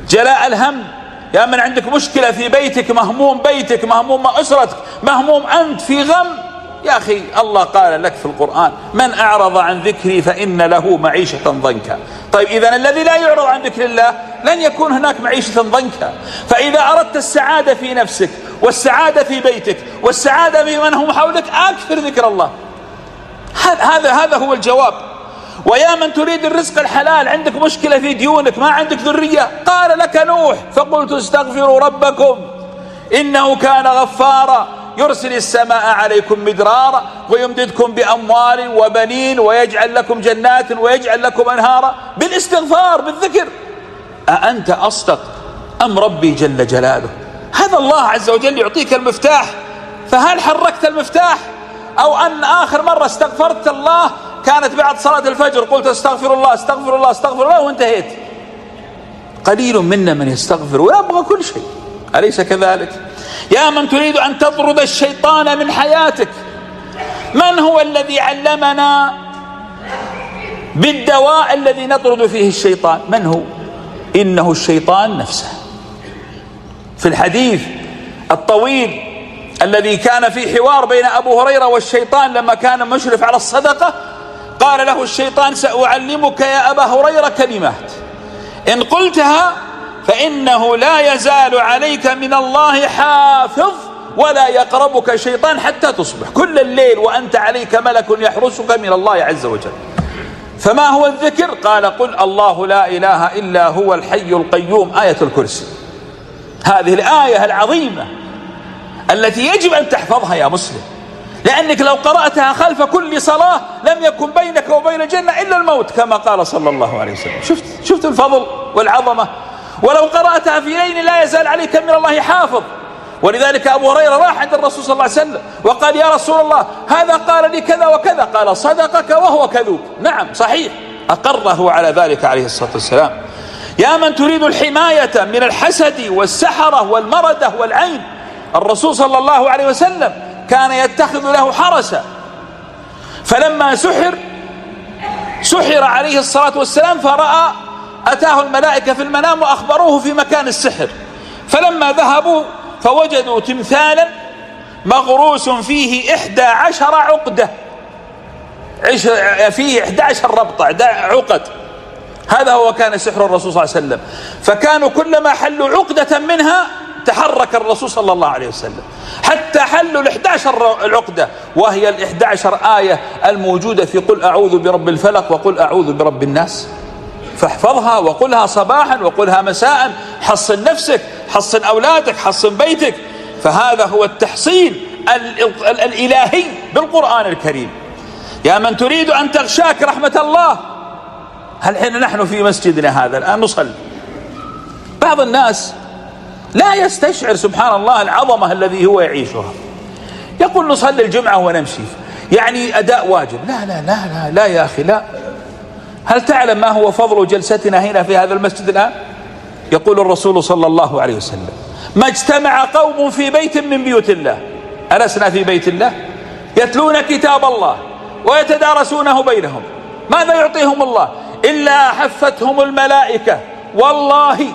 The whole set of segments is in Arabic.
جلاء الهم. يا من عندك مشكلة في بيتك، مهموم بيتك، مهموم أسرتك، مهموم أنت في غم، يا أخي الله قال لك في القرآن: من أعرض عن ذكري فإن له معيشة ضنكا. طيب إذن الذي لا يعرض عن ذكر الله لن يكون هناك معيشة ضنكا. فإذا أردت السعادة في نفسك والسعادة في بيتك والسعادة بمن هم حولك، أكثر ذكر الله. هذا هو الجواب. ويا من تريد الرزق الحلال، عندك مشكلة في ديونك، ما عندك ذرية، قال لك نوح: فقلت استغفروا ربكم إنه كان غفارا يرسل السماء عليكم مدرارا ويمددكم بأموال وبنين ويجعل لكم جنات ويجعل لكم أنهارا، بالاستغفار بالذكر. أأنت أصدق أم ربي جل جلاله؟ هذا الله عز وجل يعطيك المفتاح، فهل حركت المفتاح؟ أو أن آخر مرة استغفرت الله كانت بعد صلاة الفجر، قلت استغفر الله استغفر الله استغفر الله وانتهيت؟ قليل منا من يستغفر ويبغى كل شيء، أليس كذلك؟ يا من تريد أن تطرد الشيطان من حياتك، من هو الذي علمنا بالدواء الذي نطرد فيه الشيطان؟ من هو؟ إنه الشيطان نفسه. في الحديث الطويل الذي كان في حوار بين أبو هريرة والشيطان لما كان مشرف على الصدقة، قال له الشيطان: سأعلمك يا أبا هريرة كلمات إن قلتها فإنه لا يزال عليك من الله حافظ ولا يقربك شيطان حتى تصبح، كل الليل وأنت عليك ملك يحرسك من الله عز وجل. فما هو الذكر؟ قال: قل الله لا إله إلا هو الحي القيوم، آية الكرسي. هذه الآية العظيمة التي يجب أن تحفظها يا مسلم، لأنك لو قرأتها خلف كل صلاة لم يكن بينك وبين الجنة إلا الموت، كما قال صلى الله عليه وسلم. شفت الفضل والعظمة. ولو قرأتها في ليل لا يزال عليك من الله حافظ. ولذلك أبو هريرة راح عند الرسول صلى الله عليه وسلم وقال: يا رسول الله هذا قال لي كذا وكذا. قال: صدقك وهو كذوب. نعم صحيح، أقره على ذلك عليه الصلاة والسلام. يا من تريد الحماية من الحسد والسحرة والمردة والعين، الرسول صلى الله عليه وسلم كان يتخذ له حرسا، فلما سحر عليه الصلاة والسلام فرأى أتاه الملائكة في المنام وأخبروه في مكان السحر، فلما ذهبوا فوجدوا تمثالا مغروس فيه 11 عقدة، فيه 11 ربطة عقد. هذا هو كان سحر الرسول صلى الله عليه وسلم، فكانوا كلما حلوا عقدة منها تحرك الرسول صلى الله عليه وسلم حتى حلوا 11 العقدة، وهي 11 آية الموجودة في قل أعوذ برب الفلق وقل أعوذ برب الناس. فاحفظها وقلها صباحا وقلها مساء، حصن نفسك، حصن أولادك، حصن بيتك. فهذا هو التحصين الإلهي بالقرآن الكريم. يا من تريد أن تغشاك رحمة الله، هل حين نحن في مسجدنا هذا الآن نصلي، بعض الناس لا يستشعر سبحان الله العظمة الذي هو يعيشها، يقول نصلي الجمعة ونمشي، يعني أداء واجب. لا لا لا لا لا يا أخي لا. هل تعلم ما هو فضل جلستنا هنا في هذا المسجد الآن؟ يقول الرسول صلى الله عليه وسلم: ما اجتمع قوم في بيت من بيوت الله، ألسنا في بيت الله، يتلون كتاب الله ويتدارسونه بينهم، ماذا يعطيهم الله؟ إلا حفتهم الملائكة. والله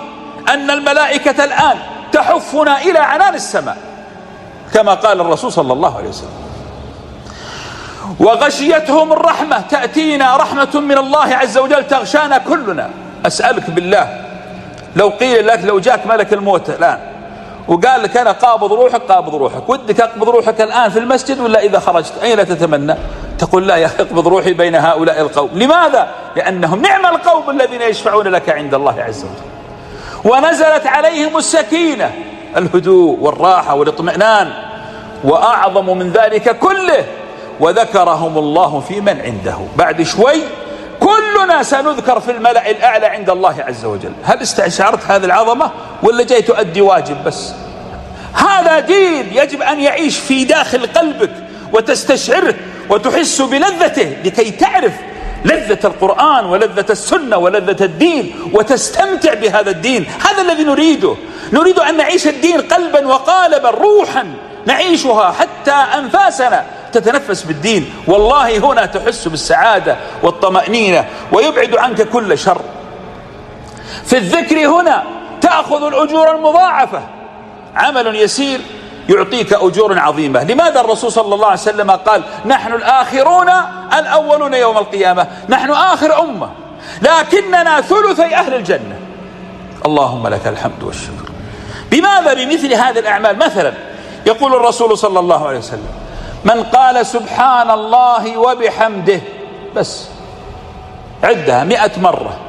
أن الملائكة الآن تحفنا إلى عنان السماء كما قال الرسول صلى الله عليه وسلم. وغشيتهم الرحمة، تأتينا رحمة من الله عز وجل تغشانا كلنا. أسألك بالله، لو قيل لك، لو جاك ملك الموت الآن وقال لك أنا قابض روحك، ودك أقبض روحك الآن في المسجد ولا إذا خرجت؟ أين تتمنى؟ تقول لا يا أخي اقبض روحي بين هؤلاء القوم. لماذا؟ لأنهم نعم القوم الذين يشفعون لك عند الله عز وجل. ونزلت عليهم السكينة، الهدوء والراحة والاطمئنان، وأعظم من ذلك كله وذكرهم الله في من عنده. بعد شوي كلنا سنذكر في الملأ الأعلى عند الله عز وجل. هل استشعرت هذه العظمة ولا جاي تؤدي واجب بس؟ هذا دين يجب أن يعيش في داخل قلبك وتستشعره وتحس بلذته لكي تعرف لذة القرآن ولذة السنة ولذة الدين وتستمتع بهذا الدين. هذا الذي نريده. نريد أن نعيش الدين قلبا وقالبا، روحا نعيشها حتى أنفاسنا تتنفس بالدين. والله هنا تحس بالسعادة والطمأنينة ويبعد عنك كل شر. في الذكر هنا تأخذ الأجور المضاعفة. عمل يسير يعطيك أجور عظيمة. لماذا الرسول صلى الله عليه وسلم قال نحن الآخرون الأولون يوم القيامة؟ نحن آخر أمة لكننا ثلثي أهل الجنة. اللهم لك الحمد والشكر. بماذا؟ بمثل هذه الأعمال. مثلا يقول الرسول صلى الله عليه وسلم من قال سبحان الله وبحمده بس عدها 100 مرة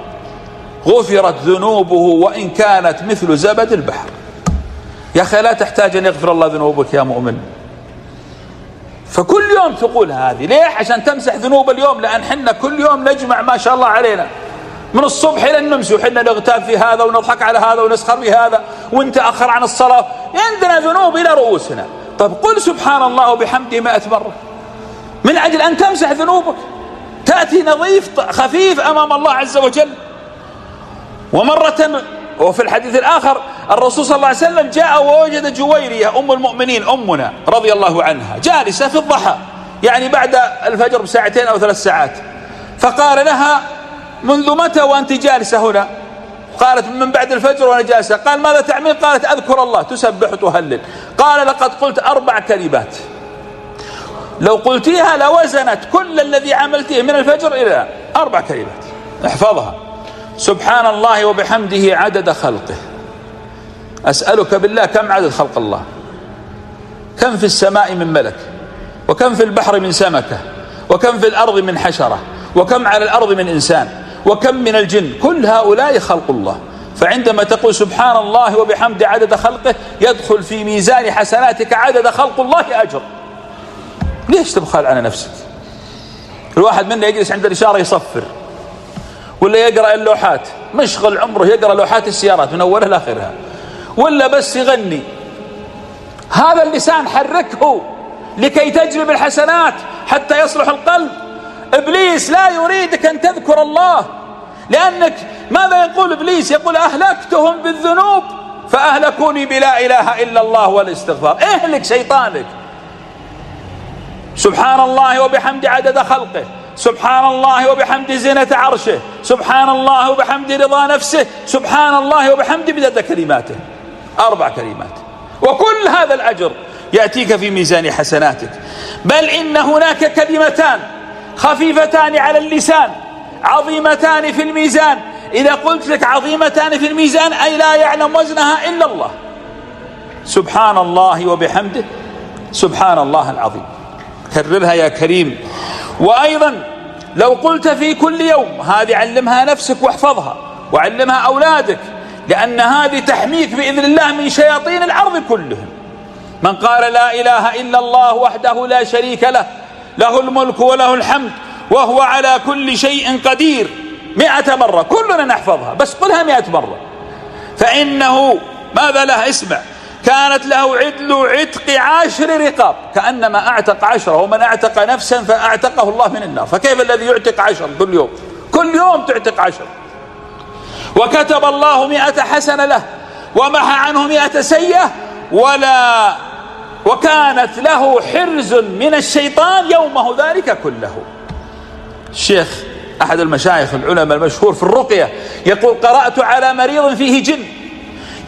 غفرت ذنوبه وإن كانت مثل زبد البحر. يا أخي لا تحتاج أن يغفر الله ذنوبك يا مؤمن، فكل يوم تقول هذه. ليه؟ عشان تمسح ذنوب اليوم، لأن حنا كل يوم نجمع ما شاء الله علينا من الصبح إلى النمس وحنا نغتاب في هذا ونضحك على هذا ونسخر في هذا ونتأخر عن الصلاة، عندنا ذنوب إلى رؤوسنا. طب قل سبحان الله وبحمده 100 مرة من أجل أن تمسح ذنوبك، تأتي نظيف خفيف أمام الله عز وجل. ومرة وفي الحديث الآخر الرسول صلى الله عليه وسلم جاء ووجد جويرية أم المؤمنين أمنا رضي الله عنها جالسة في الضحى، يعني بعد الفجر بساعتين أو 3 ساعات، فقال لها منذ متى وأنت جالسة هنا؟ قالت من بعد الفجر وأنا جالسة. قال ماذا تعمل؟ قالت أذكر الله، تسبح وتهلل. قال لقد قلت 4 كلمات لو قلتيها لوزنت كل الذي عملته من الفجر إلى 4 كلمات. احفظها: سبحان الله وبحمده عدد خلقه. أسألك بالله كم عدد خلق الله؟ كم في السماء من ملك، وكم في البحر من سمكة، وكم في الأرض من حشرة، وكم على الأرض من إنسان، وكم من الجن. كل هؤلاء خلق الله. فعندما تقول سبحان الله وبحمده عدد خلقه يدخل في ميزان حسناتك عدد خلق الله أجر. ليش تبخل على نفسك؟ الواحد منا يجلس عند الإشارة يصفر، ولا يقرأ اللوحات، مشغل عمره يقرأ لوحات السيارات من أولها لآخرها، ولا بس يغني. هذا اللسان حركه لكي تجلب الحسنات حتى يصلح القلب. إبليس لا يريدك أن تذكر الله، لأنك ماذا يقول إبليس؟ يقول أهلكتهم بالذنوب فأهلكوني بلا إله إلا الله والاستغفار. اهلك شيطانك. سبحان الله وبحمد عدد خلقه، سبحان الله وبحمد زينة عرشه، سبحان الله وبحمد رضا نفسه، سبحان الله وبحمد بدد كلماته. 4 كلمات، وكل هذا الأجر يأتيك في ميزان حسناتك. بل إن هناك كلمتان خفيفتان على اللسان عظيمتان في الميزان. إذا قلت لك عظيمتان في الميزان أي لا يعلم وزنها إلا الله. سبحان الله وبحمده سبحان الله العظيم. كررها يا كريم. وأيضا لو قلت في كل يوم هذه علمها نفسك واحفظها وعلمها أولادك، لأن هذه تحميك بإذن الله من شياطين الأرض كلهم. من قال لا إله إلا الله وحده لا شريك له، له الملك وله الحمد وهو على كل شيء قدير 100 مرة، كلنا نحفظها، بس قلها 100 مرة. فإنه ماذا له؟ اسمع: كانت له عدل عتق 10 رقاب، كأنما أعتق 10، ومن أعتق نفسا فأعتقه الله من النار. فكيف الذي يعتق 10 كل يوم؟ كل يوم تعتق 10. وكتب الله 100 حسنة له ومحى عنه 100 سيئة، وكانت له حرز من الشيطان يومه ذلك كله. الشيخ أحد المشايخ العلماء المشهور في الرقية يقول: قرأت على مريض فيه جن،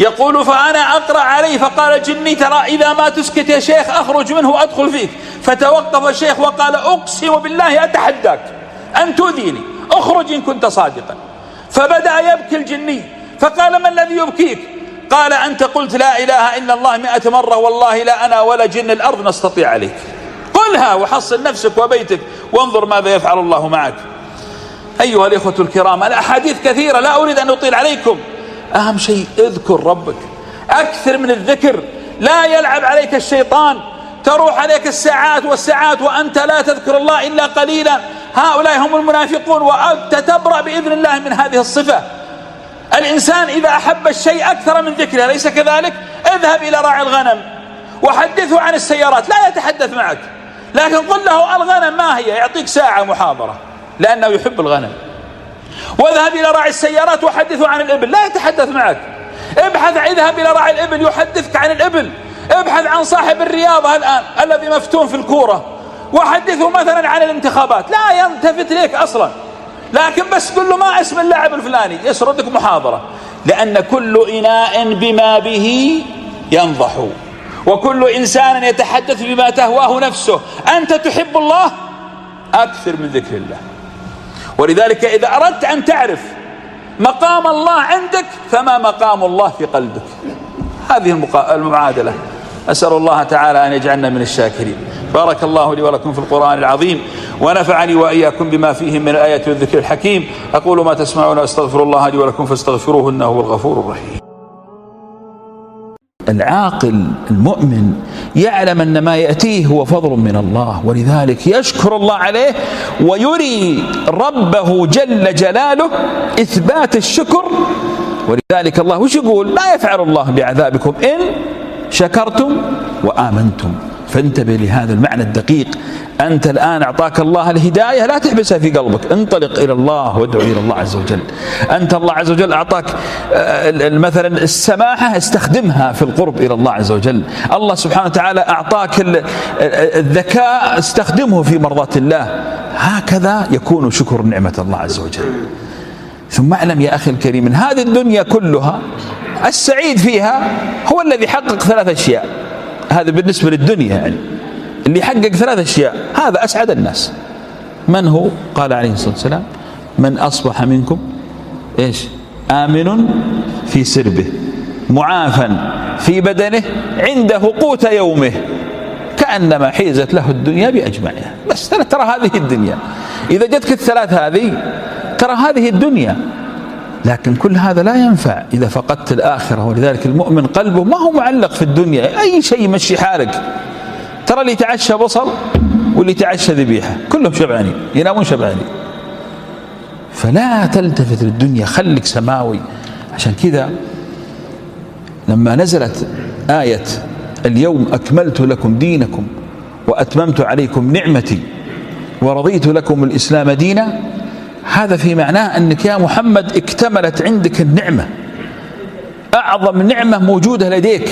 يقول فأنا أقرأ عليه فقال جني: ترى إذا ما تسكت يا شيخ أخرج منه وأدخل فيك. فتوقف الشيخ وقال: أقسم بالله أتحداك أن تؤذيني، أخرج إن كنت صادقا. فبدأ يبكي الجني، فقال: ما الذي يبكيك؟ قال: أنت قلت لا إله إلا الله 100 مرة، والله لا أنا ولا جن الأرض نستطيع عليك. قلها وحصل نفسك وبيتك وانظر ماذا يفعل الله معك. أيها الإخوة الكرام، الأحاديث كثيرة لا أريد أن أطيل عليكم. أهم شيء اذكر ربك، أكثر من الذكر، لا يلعب عليك الشيطان، تروح عليك الساعات والساعات وأنت لا تذكر الله إلا قليلا. هؤلاء هم المنافقون، وأنت تبرأ بإذن الله من هذه الصفة. الإنسان إذا أحب الشيء أكثر من ذكره، أليس كذلك؟ اذهب إلى راعي الغنم وحدثه عن السيارات، لا يتحدث معك، لكن قل له الغنم ما هي، يعطيك ساعة محاضرة لأنه يحب الغنم. واذهب إلى راعي السيارات وحدثه عن الإبل، لا يتحدث معك. اذهب إلى راعي الإبل يحدثك عن الإبل. ابحث عن صاحب الرياضة الآن الذي مفتون في الكورة وحدثه مثلا عن الانتخابات، لا يلتفت ليك أصلا، لكن بس قل له ما اسم اللاعب الفلاني، يسردك محاضرة. لأن كل إناء بما به ينضح، وكل إنسان يتحدث بما تهواه نفسه. أنت تحب الله، أكثر من ذكر الله. ولذلك إذا أردت أن تعرف مقام الله عندك فما مقام الله في قلبك. هذه المعادلة. أسأل الله تعالى أن يجعلنا من الشاكرين. بارك الله لي ولكم في القرآن العظيم، ونفعني وإياكم بما فيه من الآيات والذكر الحكيم. أقول ما تسمعون وأستغفر الله لي ولكم فاستغفروه إنه هو الغفور الرحيم. العاقل المؤمن يعلم أن ما يأتيه هو فضل من الله، ولذلك يشكر الله عليه ويري ربه جل جلاله إثبات الشكر. ولذلك الله وش يقول؟ لا يفعل الله بعذابكم إن شكرتم وآمنتم. فانتبه لهذا المعنى الدقيق. أنت الآن أعطاك الله الهداية، لا تحبسها في قلبك، انطلق إلى الله وادعو إلى الله عز وجل. أنت الله عز وجل أعطاك مثلا السماحة، استخدمها في القرب إلى الله عز وجل. الله سبحانه وتعالى أعطاك الذكاء، استخدمه في مرضاة الله. هكذا يكون شكر نعمة الله عز وجل. ثم اعلم يا أخي الكريم من هذه الدنيا كلها السعيد فيها هو الذي حقق 3 أشياء. هذا بالنسبة للدنيا، يعني اللي حقق 3 أشياء هذا أسعد الناس. من هو؟ قال عليه الصلاة والسلام: من أصبح منكم آمن في سربه معافا في بدنه عنده قوت يومه كأنما حيزت له الدنيا بأجمعها. بس ترى هذه الدنيا، إذا جتك ال3 هذه ترى هذه الدنيا، لكن كل هذا لا ينفع إذا فقدت الآخرة. ولذلك المؤمن قلبه ما هو معلق في الدنيا، أي شيء يمشي حالك. ترى اللي تعشى بصل واللي تعشى ذبيحة كلهم شبعانين، ينامون شبعانين. فلا تلتفت للدنيا، خليك سماوي. عشان كذا لما نزلت آية اليوم أكملت لكم دينكم وأتممت عليكم نعمتي ورضيت لكم الإسلام دينا، هذا في معناه أنك يا محمد اكتملت عندك النعمة، أعظم نعمة موجودة لديك.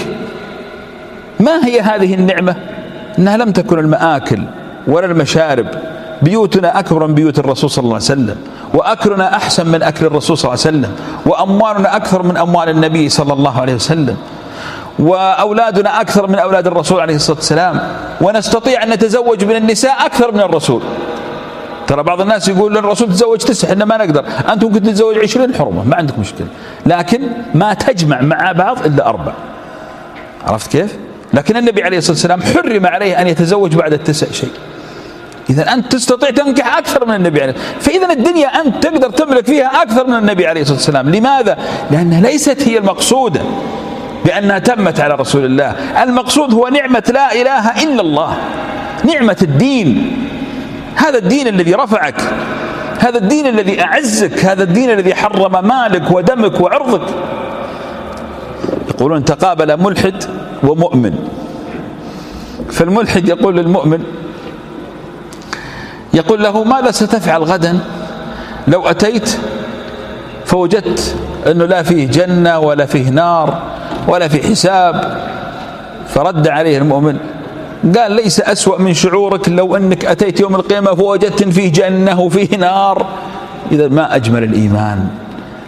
ما هي هذه النعمة؟ أنها لم تكن المآكل ولا المشارب. بيوتنا أكبر من بيوت الرسول صلى الله عليه وسلم، وأكلنا أحسن من أكل الرسول صلى الله عليه وسلم، وأموالنا أكثر من أموال النبي صلى الله عليه وسلم، وأولادنا أكثر من أولاد الرسول عليه الصلاة والسلام، ونستطيع أن نتزوج من النساء أكثر من الرسول. ترى بعض الناس يقول للرسول تزوج 9، إحنا ما نقدر. أنتم ممكن تتزوج 20 حرمة، ما عندك مشكلة، لكن ما تجمع مع بعض إلا 4. عرفت كيف؟ لكن النبي عليه الصلاة والسلام حرم عليه أن يتزوج بعد 9 شيء. إذا أنت تستطيع تنكح أكثر من النبي عليه الصلاة والسلام. فإذا الدنيا أنت تقدر تملك فيها أكثر من النبي عليه الصلاة والسلام. لماذا؟ لأنها ليست هي المقصودة بأنها تمت على رسول الله. المقصود هو نعمة لا إله إلا الله، نعمة الدين. هذا الدين الذي رفعك، هذا الدين الذي أعزك، هذا الدين الذي حرم مالك ودمك وعرضك. يقولون تقابل ملحد ومؤمن، فالملحد يقول للمؤمن، يقول له: ماذا ستفعل غدا لو أتيت فوجدت أنه لا فيه جنة ولا فيه نار ولا فيه حساب؟ فرد عليه المؤمن قال: ليس أسوأ من شعورك لو أنك أتيت يوم القيامة فوجدت فيه جنة وفيه نار. إذا ما أجمل الإيمان.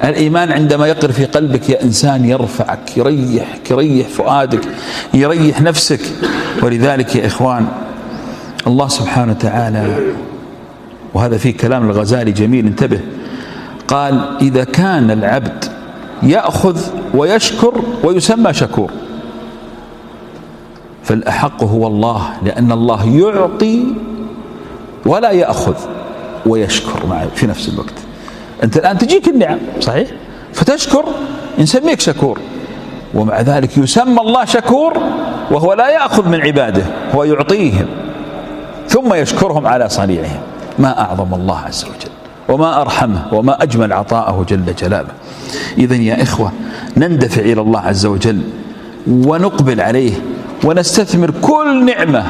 الإيمان عندما يقر في قلبك يا إنسان يرفعك، يريح فؤادك، يريح نفسك. ولذلك يا إخوان الله سبحانه وتعالى، وهذا فيه كلام الغزالي جميل، انتبه، قال: إذا كان العبد يأخذ ويشكر ويسمى شكور، فالأحق هو الله، لأن الله يعطي ولا يأخذ ويشكر معه في نفس الوقت. أنت الآن تجيك النعم صحيح، فتشكر نسميك شكور، ومع ذلك يسمى الله شكور وهو لا يأخذ من عباده، هو يعطيهم ثم يشكرهم على صنيعهم. ما أعظم الله عز وجل، وما أرحمه، وما أجمل عطاءه جل جلاله. إذن يا إخوة نندفع إلى الله عز وجل ونقبل عليه ونستثمر كل نعمة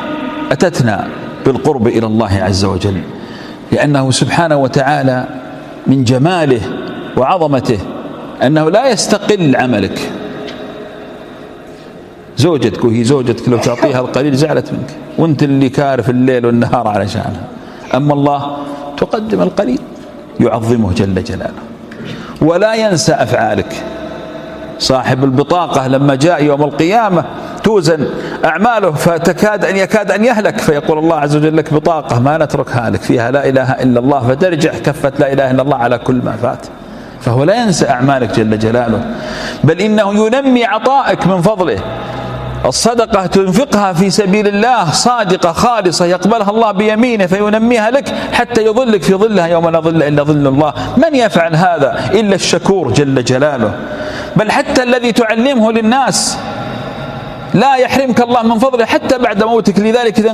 أتتنا بالقرب إلى الله عز وجل، لأنه سبحانه وتعالى من جماله وعظمته أنه لا يستقل عملك. زوجتك وهي زوجتك لو تعطيها القليل زعلت منك، وانت اللي كارف الليل والنهار على شأنها. أما الله تقدم القليل يعظمه جل جلاله، ولا ينسى أفعالك، صاحب البطاقة لما جاء يوم القيامة توزن أعماله يكاد أن يهلك، فيقول الله عز وجل لك بطاقة ما نتركها لك فيها لا إله إلا الله، فترجع كفة لا إله إلا الله على كل ما فات. فهو لا ينسى أعمالك جل جلاله، بل إنه ينمي عطائك من فضله. الصدقة تنفقها في سبيل الله صادقة خالصة يقبلها الله بيمينه فينميها لك حتى يظلك في ظلها يوم لا ظل إلا ظل الله. من يفعل هذا إلا الشكور جل جلاله. بل حتى الذي تعلمه للناس لا يحرمك الله من فضله حتى بعد موتك. لذلك إذا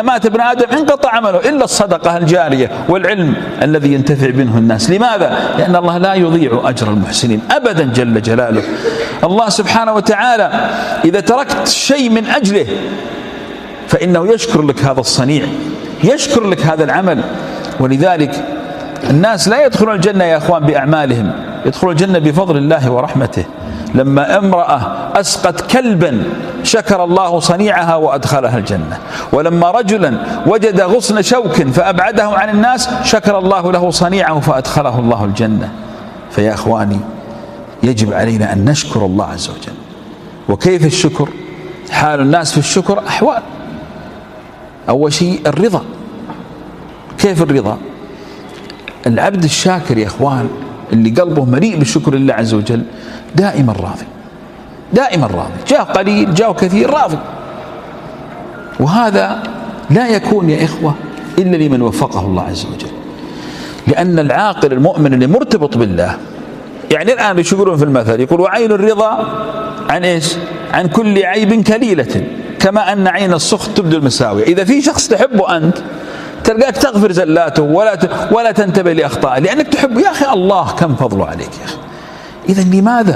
مات ابن آدم انقطع عمله إلا الصدقة الجارية والعلم الذي ينتفع منه الناس. لماذا؟ لأن الله لا يضيع أجر المحسنين أبدا جل جلاله. الله سبحانه وتعالى إذا تركت شيء من أجله فإنه يشكر لك هذا الصنيع، يشكر لك هذا العمل. ولذلك الناس لا يدخلون الجنة يا أخوان بأعمالهم، يدخلون الجنة بفضل الله ورحمته. لما امرأة أسقت كلبا شكر الله صنيعها وأدخلها الجنة، ولما رجلا وجد غصن شوك فأبعده عن الناس شكر الله له صنيعه فأدخله الله الجنة. فيا أخواني يجب علينا أن نشكر الله عز وجل. وكيف الشكر؟ حال الناس في الشكر أحوال. أول شيء الرضا. كيف الرضا؟ العبد الشاكر يا أخوان اللي قلبه مليء بالشكر لله عز وجل دائما راضي، دائما راضي، جاء قليل جاء كثير راضي. وهذا لا يكون يا إخوة إلا لمن وفقه الله عز وجل. لأن العاقل المؤمن اللي مرتبط بالله، يعني الآن ايش يقولون في المثل؟ يقول وعين الرضا عن إيش؟ عن كل عيب كليلة، كما أن عين السخط تبدو المساوية. إذا في شخص تحبه أنت تلقاك تغفر زلاته ولا تنتبه لأخطائه لأنك تحبه. يا أخي الله كم فضله عليك يا أخي. إذن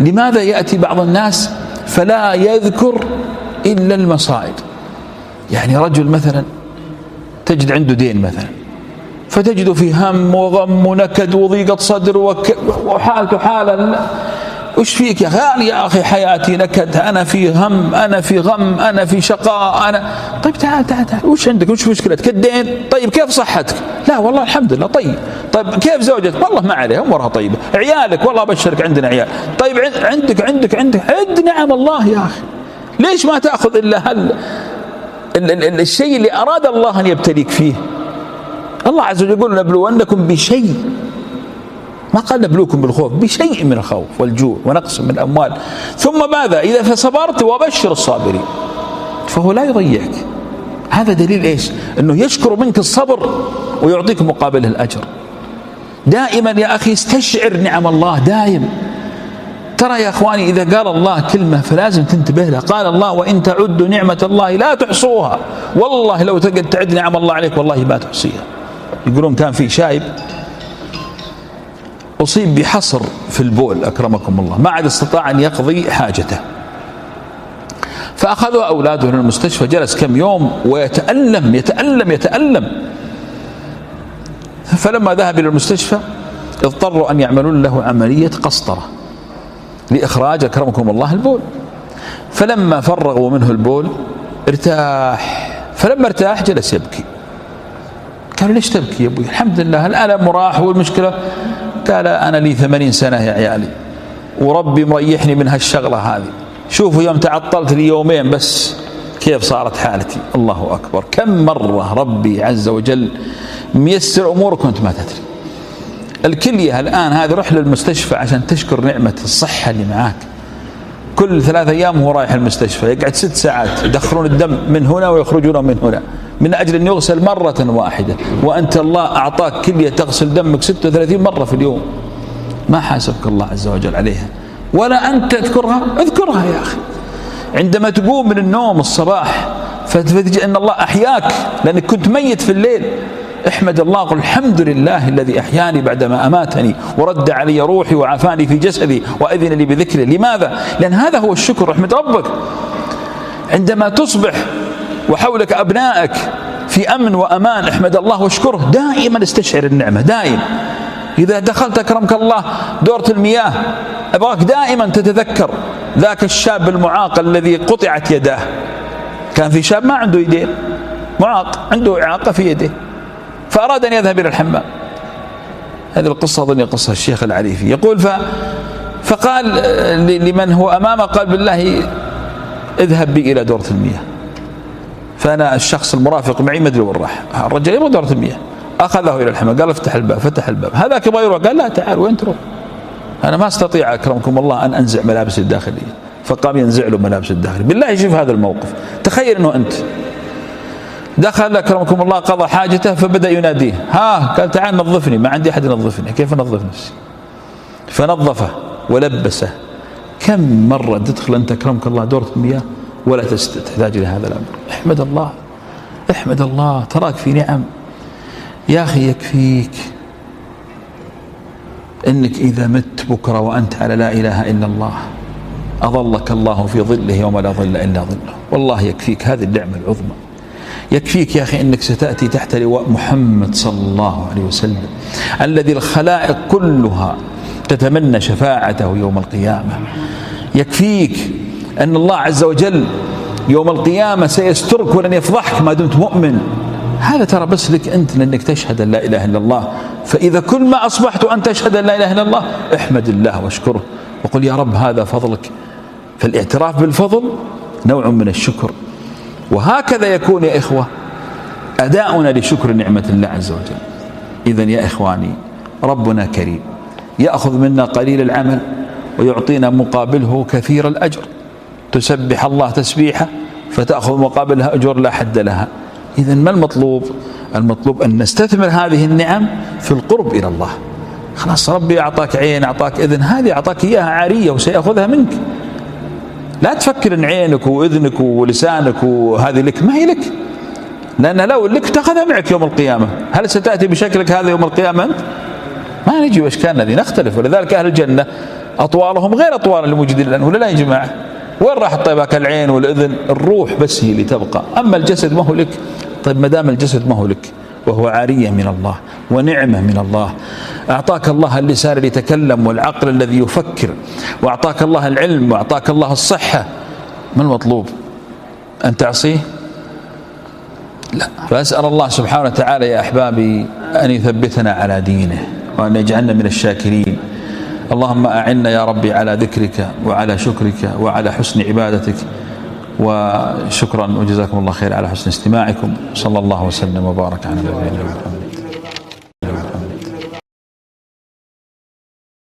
لماذا يأتي بعض الناس فلا يذكر إلا المصائب؟ يعني رجل مثلا تجد عنده دين مثلا، فتجد في هم وغم ونكد وضيقة صدر وحالته حالة. وش فيك يا أخي؟ يا أخي حياتي نكد، أنا في هم، أنا في غم، أنا في شقاء، أنا. طيب تعال وش عندك؟ وش مشكلتك؟ الدين؟ طيب كيف صحتك؟ لا والله الحمد لله. طيب كيف زوجتك؟ والله ما عليها أمورها طيبة. عيالك؟ والله أبشرك عندنا عيال. طيب عندك عد نعم الله يا أخي. ليش ما تأخذ إلا الشيء اللي أراد الله أن يبتليك فيه؟ الله عز وجل يقول نبلونكم بشيء، ما قال نبلوكم بالخوف، بشيء من الخوف والجوع ونقص من الأموال. ثم ماذا؟ إذا فصبرت وبشر الصابرين. فهو لا يضيعك. هذا دليل إيش؟ أنه يشكر منك الصبر ويعطيك مقابله الأجر. دائما يا أخي استشعر نعم الله دائم. ترى يا أخواني إذا قال الله كلمة فلازم تنتبه لها. قال الله وإن تعدوا نعمة الله لا تحصوها. والله لو تقعد تعد نعم الله عليك والله ما تحصيها. يقولون كان في شايب أصيب بحصر في البول أكرمكم الله، ما عاد استطاع أن يقضي حاجته، فأخذوا أولاده من المستشفى، جلس كم يوم ويتألم. فلما ذهب إلى المستشفى اضطروا أن يعملوا له عملية قسطرة لإخراج أكرمكم الله البول. فلما فرغوا منه البول ارتاح، فلما ارتاح جلس يبكي. قالوا ليش تبكي يا أبوي؟ الحمد لله الألم راح والمشكلة. قال أنا لي 80 سنة يا عيالي وربي مريحني من هالشغلة هذه. شوفوا يوم تعطلت لي يومين بس كيف صارت حالتي. الله أكبر، كم مرة ربي عز وجل ميسر أمورك وأنت ما تدري. الكلية الآن هذه روح للمستشفى عشان تشكر نعمة الصحة اللي معاك. كل 3 أيام هو رايح المستشفى يقعد 6 ساعات يدخلون الدم من هنا ويخرجونه من هنا من أجل أن يغسل مرة واحدة، وأنت الله أعطاك كلية تغسل دمك 36 مرة في اليوم. ما حاسبك الله عز وجل عليها ولا أنت اذكرها يا أخي. عندما تقوم من النوم الصباح فتجد أن الله أحياك لأنك كنت ميت في الليل، احمد الله، قل الحمد لله الذي أحياني بعدما أماتني ورد علي روحي وعافاني في جسدي وأذن لي بذكره. لماذا؟ لأن هذا هو الشكر، رحمة ربك. عندما تصبح وحولك أبنائك في أمن وأمان احمد الله واشكره. دائما استشعر النعمة دائما. إذا دخلت أكرمك الله دورة المياه أبغاك دائما تتذكر ذاك الشاب المعاق الذي قطعت يداه. كان في شاب ما عنده يدين، معاق، عنده إعاقة في يده، فأراد أن يذهب إلى الحمام. هذه القصة أظن قصة الشيخ العريفي. يقول فقال لمن هو أمامه، قال بالله اذهب بي إلى دورة المياه. فأنا الشخص المرافق معي ما أدري وين راح، الرجل يبغى دورة المياه، أخذه إلى الحمام، قال افتح الباب، فتح الباب، هذاك يبغى يروح، قال لا تعال وين تروح؟ أنا ما أستطيع أكرمكم الله أن أنزع ملابس الداخلية. فقام ينزع له ملابس الداخلية. بالله شوف هذا الموقف، تخيل أنه أنت دخل أكرمكم الله قضى حاجته فبدأ يناديه، ها، قال تعال نظفني، ما عندي أحد ينظفني، كيف أنظف نفسي؟ فنظفه ولبسه. كم مرة تدخل أنت أكرمك الله دورة المياه ولا تحتاج إلى هذا الأمر؟ احمد الله، احمد الله، تراك في نعم يا أخي. يكفيك إنك إذا مت بكرة وأنت على لا إله إلا الله أظلك الله في ظله يوم لا ظل إلا ظله. والله يكفيك هذه النعمة العظمى. يكفيك يا أخي إنك ستأتي تحت لواء محمد صلى الله عليه وسلم الذي الخلائق كلها تتمنى شفاعته يوم القيامة. يكفيك أن الله عز وجل يوم القيامة سيسترك ولن يفضحك ما دمت مؤمن. هذا ترى بس لك أنت لأنك تشهد أن لا إله إلا الله. فإذا كل ما أصبحت أن تشهد أن لا إله إلا الله احمد الله واشكره وقل يا رب هذا فضلك. فالاعتراف بالفضل نوع من الشكر. وهكذا يكون يا إخوة أداؤنا لشكر نعمة الله عز وجل. إذن يا إخواني ربنا كريم، يأخذ منا قليل العمل ويعطينا مقابله كثير الأجر. تسبح الله تسبيحة فتأخذ مقابلها أجر لا حد لها. إذن ما المطلوب؟ المطلوب أن نستثمر هذه النعم في القرب إلى الله. خلاص ربي أعطاك عين، أعطاك إذن، هذه أعطاك إياها عارية وسيأخذها منك. لا تفكر أن عينك وإذنك ولسانك وهذه لك، ما هي لك، لأن لو لك تأخذها معك يوم القيامة. هل ستأتي بشكلك هذا يوم القيامة أنت؟ ما نجي وإشكالنا ذي نختلف. ولذلك أهل الجنة أطوالهم غير أطوال الموجودين الآن، ولا لا يا جماعة؟ وين راح طيبك العين والإذن؟ الروح بس هي اللي تبقى، أما الجسد ما هو لك. طيب ما دام الجسد ما هو لك وهو عارية من الله ونعمة من الله، أعطاك الله اللسان اللي يتكلم والعقل الذي يفكر، وأعطاك الله العلم وأعطاك الله الصحة، ما المطلوب؟ أن تعصيه؟ لا. فأسأل الله سبحانه وتعالى يا أحبابي أن يثبتنا على دينه وأن يجعلنا من الشاكرين. اللهم أعنا يا ربي على ذكرك وعلى شكرك وعلى حسن عبادتك. وشكرا وجزاكم الله خير على حسن استماعكم. صلى الله وسلم وبارك على نبينا محمد.